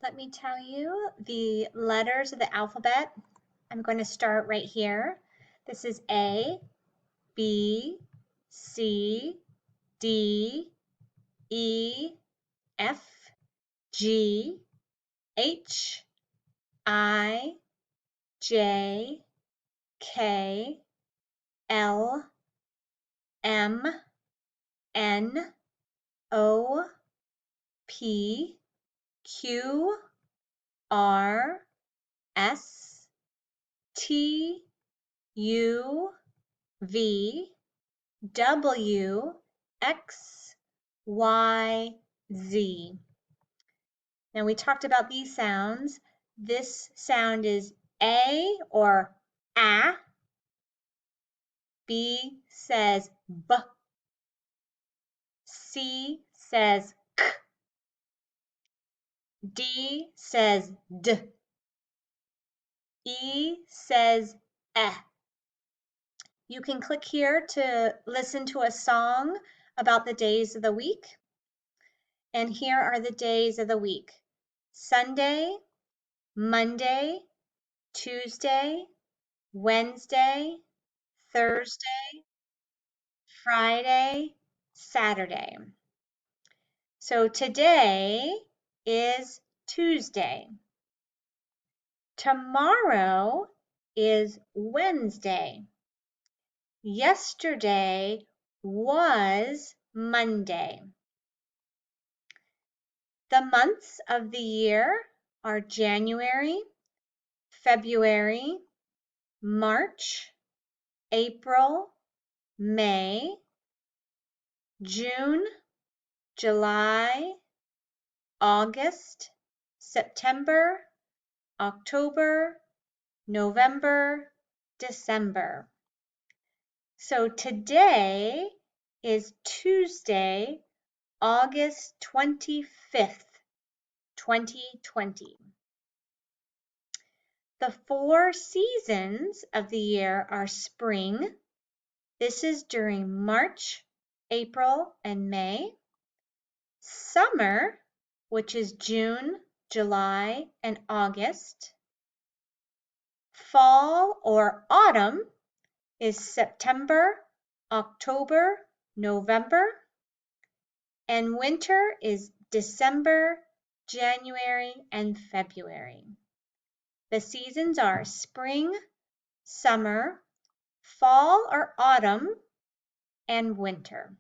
let me tell you the letters of the alphabet. I'm going to start right here. This is A, B, C, D, E, F, G, H, I, J, K, L, M, N, O, P, Q, R, S, T, U, V, W, X, Y, Z. Now we talked about these sounds. This sound is A or A. B says B. C says K. D says D. E says E. You can click here to listen to a song about the days of the week. And here are the days of the week: Sunday, Monday, Tuesday, Wednesday, Thursday, Friday, Saturday. So today is Tuesday. Tomorrow is Wednesday. Yesterday was Monday. The months of the year are January, February, March, April, May, June, July, August, September, October, November, December. So today is Tuesday, August 25th, 2020. The 4 seasons of the year are spring. This is during March, April, and May. Summer, which is June, July, and August. Fall or autumn is September, October, November. And winter is December, January, and February. The seasons are spring, summer, fall or autumn, and winter.